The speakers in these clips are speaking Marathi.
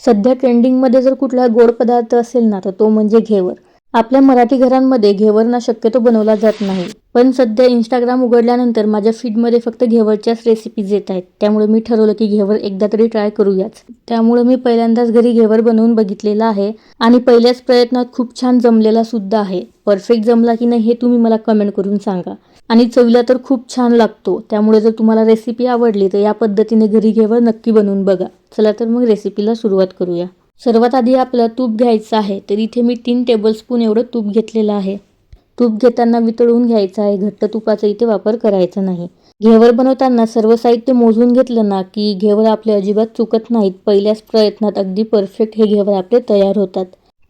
सध्या ट्रेंडिंगमध्ये जर कुठला गोड पदार्थ असेल ना तर तो म्हणजे घेवर. आपल्या मराठी घरांमध्ये घेवर ना शक्यतो बनवला जात नाही. पण सध्या इंस्टाग्राम उघडल्यानंतर माझ्या फीडमध्ये फक्त घेवरच्याच रेसिपीज येत आहेत. त्यामुळे मी ठरवलं की घेवर एकदा तरी ट्राय करूयाच. त्यामुळे मी पहिल्यांदाच घरी घेवर बनवून बघितलेला आहे आणि पहिल्याच प्रयत्नात खूप छान जमलेला सुद्धा आहे. परफेक्ट जमला की नाही हे तुम्ही मला कमेंट करून सांगा. आणि चवीला तर खूप छान लागतो. त्यामुळे जर तुम्हाला रेसिपी आवडली तर या पद्धतीने घरी घेवर नक्की बनवून बघा. चला तर मग रेसिपीला सुरुवात करूया. सर्वात आधी आपल्याला तूप घ्यायचं आहे. तर इथे मी 3 टेबलस्पून एवढं तूप घेतलेलं आहे. तूप घेताना वितळवून घ्यायचं आहे. घट्ट तुपाचा इथे वापर करायचा नाही. घेवर बनवताना सर्व साहित्य मोजून घेतलं ना की घेवर आपले अजिबात चुकत नाहीत. पहिल्याच प्रयत्नात अगदी परफेक्ट हे घेवर आपले तयार होतात.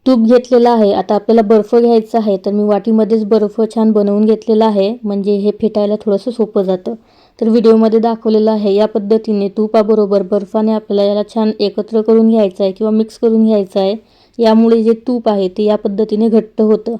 तूप घेतलेलं आहे. आता आपल्याला बर्फ घ्यायचा आहे. तर मी वाटीमध्येच बर्फ छान बनवून घेतलेला आहे. म्हणजे हे फेटायला थोडंसं सोपं जातं. तर व्हिडिओमध्ये दाखवलेलं आहे या पद्धतीने तुपाबरोबर बर्फाने आपल्याला याला छान एकत्र करून घ्यायचं आहे किंवा मिक्स करून घ्यायचं आहे. यामुळे जे तूप आहे ते या पद्धतीने घट्ट होतं.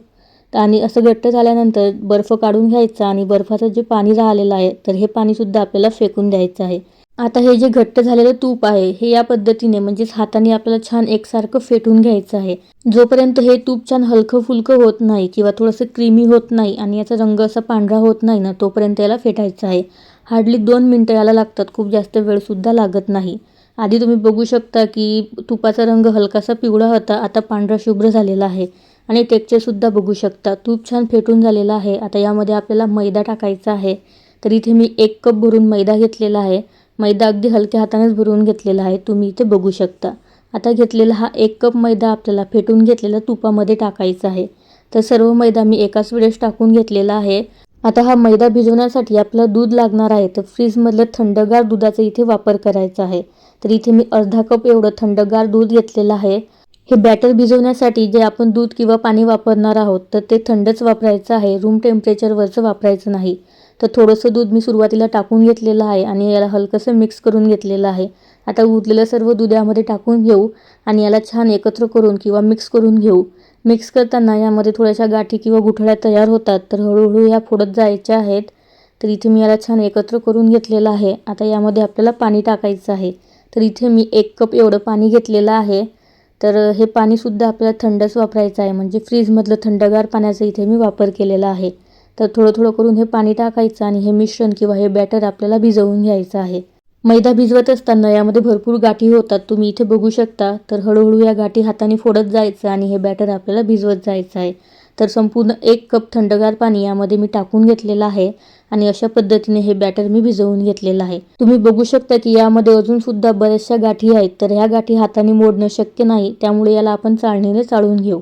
आणि असं घट्ट झाल्यानंतर बर्फ काढून घ्यायचा आणि बर्फाचं जे पाणी राहिलेलं आहे तर हे पाणीसुद्धा आपल्याला फेकून द्यायचं आहे. आता हे जे घट्ट झालेलं तूप आहे हे या पद्धतीने म्हणजेच हाताने आपल्याला छान एकसारखं फेटून घ्यायचं आहे. जोपर्यंत हे तूप छान हलकं फुलकं होत नाही किंवा थोडंसं क्रीमी होत नाही आणि याचा रंग असा पांढरा होत नाही ना तोपर्यंत याला फेटायचं आहे. हार्डली 2 मिनटं याला लागतात. खूप जास्त वेळसुद्धा लागत नाही. आधी तुम्ही बघू शकता की तुपाचा रंग हलकासा पिवळा होता. आता पांढरा शुभ्र झालेला आहे आणि टेक्स्चरसुद्धा बघू शकता. तूप छान फेटून झालेलं आहे. आता यामध्ये आपल्याला मैदा टाकायचा आहे. तर इथे मी 1 कप भरून मैदा घेतलेला आहे. मैदा अगदी हलक्या हातानेच भरून घेतलेला आहे. तुम्ही इथे बघू शकता. आता घेतलेला हा 1 कप मैदा आपल्याला फेटून घेतलेल्या तुपामध्ये टाकायचा आहे. तर सर्व मैदा मी एकाच वेळेस टाकून घेतलेला आहे. आता हा मैदा भिजवण्यासाठी आपल्याला दूध लागणार आहे. तर फ्रीजमधलं थंडगार दुधाचा इथे वापर करायचा आहे. तर इथे मी अर्धा कप एवढं थंडगार दूध घेतलेलं आहे. हे बॅटर भिजवण्यासाठी जे आपण दूध किंवा पाणी वापरणार आहोत तर ते थंडच वापरायचं आहे. रूम टेम्परेचरवरचं वापरायचं नाही. तर थोडंसं दूध मी सुरुवातीला टाकून घेतलेलं आहे आणि याला हलकंसं मिक्स करून घेतलेलं आहे. आता उरलेलं सर्व दूध यामध्ये टाकून घेऊ आणि याला छान एकत्र करून किंवा मिक्स करून घेऊ. मिक्स करताना यामध्ये थोड्याशा गाठी किंवा गुठळ्या तयार होतात. तर हळूहळू या फोडत जायच्या आहेत. तर इथे मी याला छान एकत्र करून घेतलेलं आहे. आता यामध्ये आपल्याला पाणी टाकायचं आहे. तर इथे मी 1 कप एवढं पाणी घेतलेलं आहे. तर हे पाणीसुद्धा आपल्याला थंडच वापरायचं आहे. म्हणजे फ्रीजमधलं थंडगार पाण्याचा इथे मी वापर केलेला आहे. तर थोडं थोडं करून हे पाणी टाकायचं आणि हे मिश्रण किंवा हे बॅटर आपल्याला भिजवून घ्यायचं आहे. मैदा भिजवत असताना यामध्ये भरपूर गाठी होतात. तुम्ही इथे बघू शकता. तर हळूहळू या गाठी हाताने फोडत जायचं आणि हे बॅटर आपल्याला भिजवत जायचं आहे. तर संपूर्ण 1 कप थंडगार पाणी यामध्ये मी टाकून घेतलेलं आहे आणि अशा पद्धतीने हे बॅटर मी भिजवून घेतलेलं आहे. तुम्ही बघू शकता की यामध्ये अजूनसुद्धा बऱ्याचशा गाठी आहेत. तर ह्या गाठी हाताने मोडणं शक्य नाही. त्यामुळे याला आपण चाळणीने चाळून घेऊ.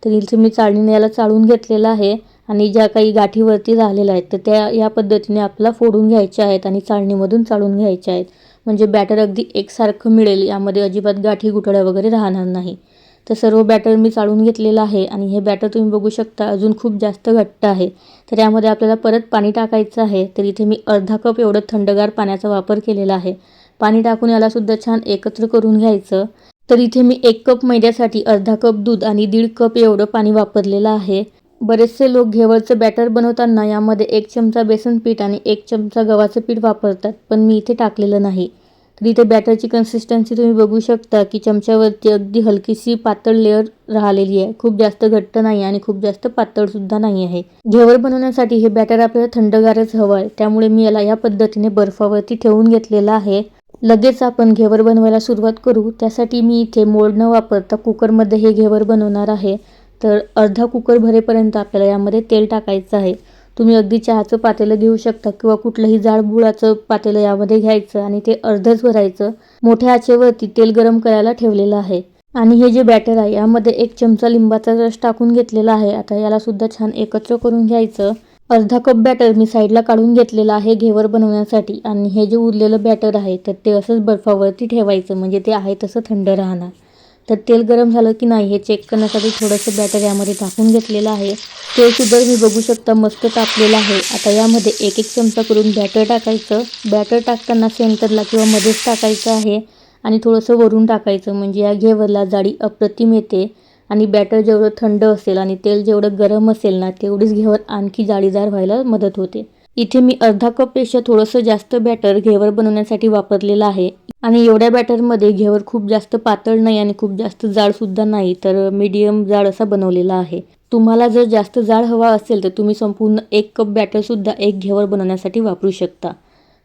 तर इथे मी चाळणीने याला चाळून घेतलेलं आहे आणि ज्या काही गाठीवरती राहिलेल्या आहेत तर त्या या पद्धतीने आपल्याला फोडून घ्यायच्या आहेत आणि चाळणीमधून चाळून घ्यायच्या आहेत. म्हणजे बॅटर अगदी एकसारखं मिळेल. यामध्ये अजिबात गाठी गुठळ्या वगैरे राहणार नाही. तर सर्व बॅटर मी चाळून घेतलेलं आहे आणि हे बॅटर तुम्ही बघू शकता अजून खूप जास्त घट्ट आहे. तर यामध्ये आपल्याला परत पाणी टाकायचं आहे. तर इथे मी अर्धा कप एवढं थंडगार पाण्याचा वापर केलेला आहे. पाणी टाकून याला सुद्धा छान एकत्र करून घ्यायचं. तर इथे मी 1 कप मैद्यासाठी अर्धा कप दूध आणि 1.5 कप एवढं पाणी वापरलेलं आहे. बरेचसे लोक घेवरचं बॅटर बनवताना यामध्ये 1 चमचा बेसन पीठ आणि 1 चमचा गव्हाचं पीठ वापरतात. पण मी इथे टाकलेलं नाही. तर इथे बॅटरची कन्सिस्टन्सी तुम्ही बघू शकता की चमच्यावरती अगदी हलकीशी पातळ लेअर राहिलेली आहे. खूप जास्त घट्ट नाही आणि खूप जास्त पातळसुद्धा नाही आहे. घेवर बनवण्यासाठी हे बॅटर आपल्याला थंडगारच हवं आहे. त्यामुळे मी याला या पद्धतीने बर्फावरती ठेवून घेतलेलं आहे. लगेच आपण घेवर बनवायला सुरुवात करू. त्यासाठी मी इथे मोल्ड न वापरता कुकरमध्ये हे घेवर बनवणार आहे. तर अर्धा कुकर भरेपर्यंत आपल्याला यामध्ये तेल टाकायचं आहे. तुम्ही अगदी चहाचं पातेलं घेऊ शकता किंवा कुठलंही जाड बुडाचं पातेलं यामध्ये घ्यायचं आणि ते अर्धच भरायचं. मोठ्या आचेवरती तेल गरम करायला ठेवलेलं आहे आणि हे जे बॅटर आहे यामध्ये 1 चमचा लिंबाचा रस टाकून घेतलेला आहे. आता याला सुद्धा छान एकत्र करून घ्यायचं. अर्धा कप बॅटर मी साईडला काढून घेतलेलं आहे घेवर बनवण्यासाठी आणि हे जे उरलेलं बॅटर आहे तर ते असंच बर्फावरती ठेवायचं. म्हणजे ते आहे तसं थंड राहणार. तर तेल गरम झालं की नाही हे चेक करण्यासाठी थोडंसं बॅटर यामध्ये टाकून घेतलेलं आहे. तेलसुद्धा मी बघू शकता मस्त तापलेलं आहे. आता यामध्ये 1-1 चमचा करून बॅटर टाकायचं. बॅटर टाकताना सेंटरला किंवा मध्येच टाकायचं आहे आणि थोडंसं वरून टाकायचं. म्हणजे या घेवरला जाडी अप्रतिम येते आणि बॅटर जेवढं थंड असेल आणि तेल जेवढं गरम असेल ना तेवढीच घेवर आणखी जाळीदार व्हायला मदत होते. इथे मी अर्धा कपपेक्षा थोडंसं जास्त बॅटर घेवर बनवण्यासाठी वापरलेलं आहे आणि एवढ्या बॅटरमध्ये घेवर खूप जास्त पातळ नाही आणि खूप जास्त जाडसुद्धा नाही, तर मीडियम जाड असा बनवलेला आहे. तुम्हाला जर जास्त जाड हवा असेल तर तुम्ही संपूर्ण 1 कप बॅटरसुद्धा एक घेवर बनवण्यासाठी वापरू शकता.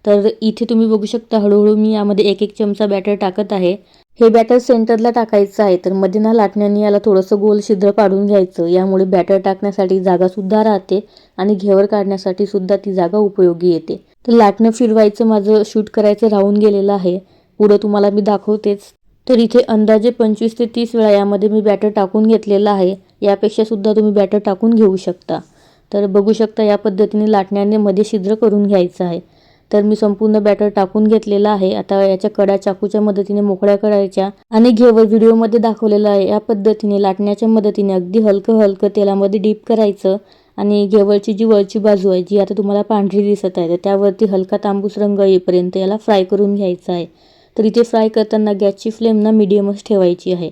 तर इथे तुम्ही बघू शकता हळूहळू मी यामध्ये 1-1 चमचा बॅटर टाकत आहे. हे बॅटर सेंटरला टाकायचं आहे, तर मध्ये ना लाटण्याने याला थोडंसं गोल छिद्र पाडून घ्यायचं. यामुळे बॅटर टाकण्यासाठी जागासुद्धा राहते आणि घेवर काढण्यासाठी सुद्धा ती जागा उपयोगी येते. तर लाटणं फिरवायचं माझं शूट करायचं राहून गेलेलं आहे. पुढं तुम्हाला मी दाखवतेच. तर इथे अंदाजे 25 ते 30 वेळा यामध्ये मी बॅटर टाकून घेतलेलं आहे. यापेक्षा सुद्धा तुम्ही बॅटर टाकून घेऊ शकता. तर बघू शकता या पद्धतीने लाटण्याने मध्ये छिद्र करून घ्यायचं आहे. तर मी संपूर्ण बॅटर टाकून घेतलेलं आहे. आता याच्या कडा चाकूच्या मदतीने मोकळ्या करायच्या आणि घेवर व्हिडिओमध्ये दाखवलेलं आहे या पद्धतीने लाटण्याच्या मदतीने अगदी हलकं हलकं तेलामध्ये डीप करायचं आणि घेवरची जी वरची बाजू आहे जी आता तुम्हाला पांढरी दिसत आहे, तर त्यावरती हलका तांबूस रंग येईपर्यंत याला फ्राय करून घ्यायचा आहे. तर इथे फ्राय करताना गॅसची फ्लेम ना मीडियमच ठेवायची आहे.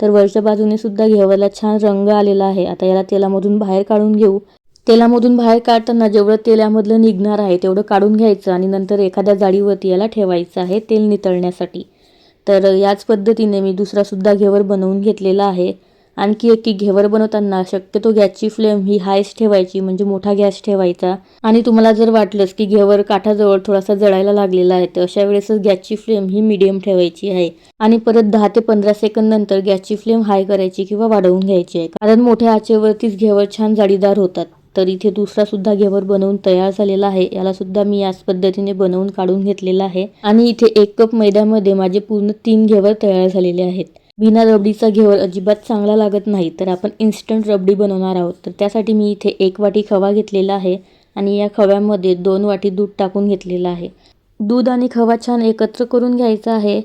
तर वरच्या बाजूने सुद्धा घेवरला छान रंग आलेला आहे. आता याला तेलामधून बाहेर काढून घेऊ. तेलामधून बाहेर काढताना जेवढं तेल यामधलं निघणार आहे तेवढं काढून घ्यायचं आणि नंतर एखाद्या जाळीवरती याला ठेवायचं आहे तेल नितळण्यासाठी. तर याच पद्धतीने मी दुसरासुद्धा घेवर बनवून घेतलेला आहे. आणखी एक की घेवर बनवताना शक्यतो गॅसची फ्लेम ही हायच ठेवायची, म्हणजे मोठा गॅस ठेवायचा. आणि तुम्हाला जर वाटलंच की घेवर काठाजवळ थोडासा जळायला लागलेला आहे तर अशा वेळेसच गॅसची फ्लेम ही मीडियम ठेवायची आहे आणि परत 10 ते 15 सेकंद नंतर गॅसची फ्लेम हाय करायची किंवा वाढवून घ्यायची आहे, कारण मोठ्या आचेवरतीच घेवर छान जाळीदार होतात. तर इथे दुसरासुद्धा घेवर बनवून तयार झालेला आहे. याला सुद्धा मी याच पद्धतीने बनवून काढून घेतलेला आहे आणि इथे 1 कप मैद्यामध्ये माझे पूर्ण 3 घेवर तयार झालेले आहेत. बिना रबडीचा घेवर अजिबात चांगला लागत नाही, तर आपण इन्स्टंट रबडी बनवणार आहोत. तर त्यासाठी मी इथे 1 वाटी खवा घेतलेला आहे आणि या खव्यामध्ये 2 वाटी दूध टाकून घेतलेलं आहे. दूध आणि खवा छान एकत्र करून घ्यायचा आहे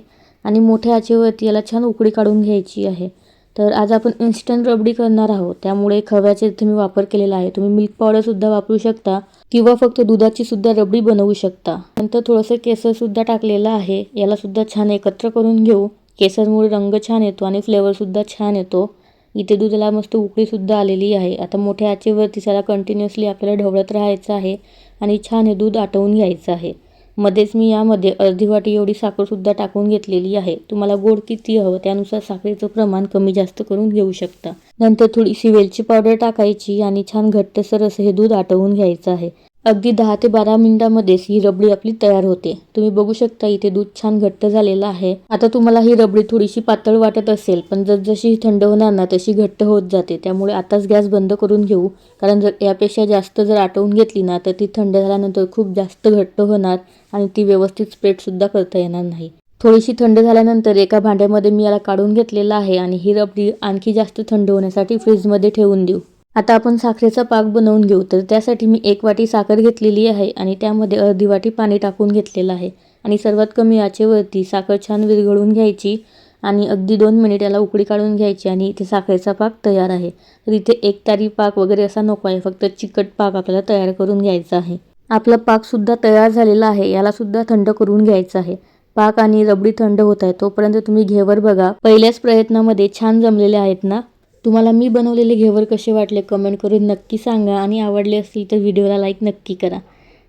आणि मोठ्या आचेवरती याला छान उकळी काढून घ्यायची आहे. तर आज आपण इन्स्टंट रबडी करणार आहोत, त्यामुळे खव्याचा इथे मी वापर केलेला आहे. तुम्ही मिल्क पावडरसुद्धा वापरू शकता किंवा फक्त दुधाची सुद्धा रबडी बनवू शकता. नंतर थोडंसं केसरसुद्धा टाकलेलं आहे. याला सुद्धा छान एकत्र करून घेऊ. केसरमुळे रंग छान येतो आणि फ्लेवरसुद्धा छान येतो. इथे दुधाला मस्त उकळीसुद्धा आलेली आहे. आता मोठ्या आचेवरती त्याला कंटिन्युअसली आपल्याला ढवळत राहायचं आहे आणि छान हे दूध आटवून घ्यायचं आहे. मध्येच मी यामध्ये अर्धी वाटी एवढी साखरसुद्धा टाकून घेतलेली आहे. तुम्हाला गोड किती हवं त्यानुसार साखरेचं प्रमाण कमी जास्त करून घेऊ शकता. नंतर थोडीशी वेलची पावडर टाकायची आणि छान घट्टसर असं हे दूध आटवून घ्यायचं आहे. अगदी 10 ते 12 मिनिटांमध्येच ही रबडी आपली तयार होते. तुम्ही बघू शकता इथे दूध छान घट्ट झालेलं आहे. आता तुम्हाला ही रबडी थोडीशी पातळ वाटत असेल, पण जसजशी थंड होणार ना तशी घट्ट होत जाते. त्यामुळे आताच गॅस बंद करून घेऊ, कारण जर यापेक्षा जास्त जर आटवून घेतली ना तर ती थंड झाल्यानंतर खूप जास्त घट्ट होणार आणि ती व्यवस्थित स्प्रेडसुद्धा करता येणार नाही. थोडीशी थंड झाल्यानंतर एका भांड्यामध्ये मी याला काढून घेतलेलं आहे आणि ही रबडी आणखी जास्त थंड होण्यासाठी फ्रीजमध्ये ठेवून देऊ. आता आपण साखरेचा पाक बनवून घेऊ. तर त्यासाठी मी 1 वाटी साखर घेतलेली आहे आणि त्यामध्ये अर्धी वाटी पाणी टाकून घेतलेलं आहे आणि सर्वात कमी आचेवरती साखर छान विरघळून घ्यायची आणि अगदी 2 मिनिट याला उकळी काढून घ्यायची आणि इथे साखरेचा पाक तयार आहे. तर इथे एकतारी पाक वगैरे असा नको आहे, फक्त चिकट पाक आपल्याला तयार करून घ्यायचा आहे. आपला पाकसुद्धा तयार झालेला आहे. यालासुद्धा थंड करून घ्यायचं आहे. पाक आणि रबडी थंड होत आहे तोपर्यंत तुम्ही घेवर बघा. पहिल्याच प्रयत्नामध्ये छान जमलेले आहेत ना. तुम्हाला मी बनवलेले घेवर कसे वाटले कमेंट करून नक्की सांगा आणि आवडले असतील तर व्हिडिओला लाईक नक्की करा.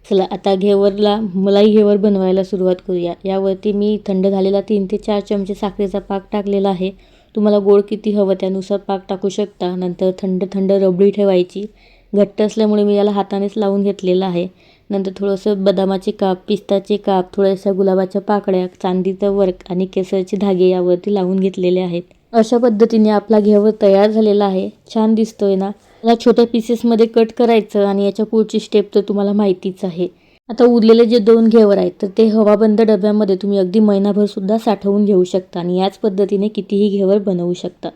चला आता घेवरला मलाई घेवर बनवायला सुरुवात करूया. यावरती मी थंड झालेला 3 ते 4 चमचे साखरेचा पाक टाकलेला आहे. तुम्हाला गोड किती हवं त्यानुसार पाक टाकू शकता. नंतर थंड थंड रबडी ठेवायची. घट्ट असल्यामुळे मी याला हातानेच लावून घेतलेलं आहे. नंतर थोडंसं बदामाचे काप, पिस्ताचे काप, थोड्याशा गुलाबाच्या पाकळ्या, चांदीचं वर्क आणि केसरचे धागे यावरती लावून घेतलेले आहेत. अशा पद्धतीने आपला घेवर तयार झालेला आहे. छान दिसतोय ना. याला छोट्या पीसेसमध्ये कट करायचं आणि याच्या पुढची स्टेप तर तुम्हाला माहितीच आहे. आता उरलेले जे 2 घेवर आहेत तर ते हवाबंद डब्यामध्ये तुम्ही अगदी महिनाभर सुद्धा साठवून घेऊ शकता आणि याच पद्धतीने कितीही घेवर बनवू शकता.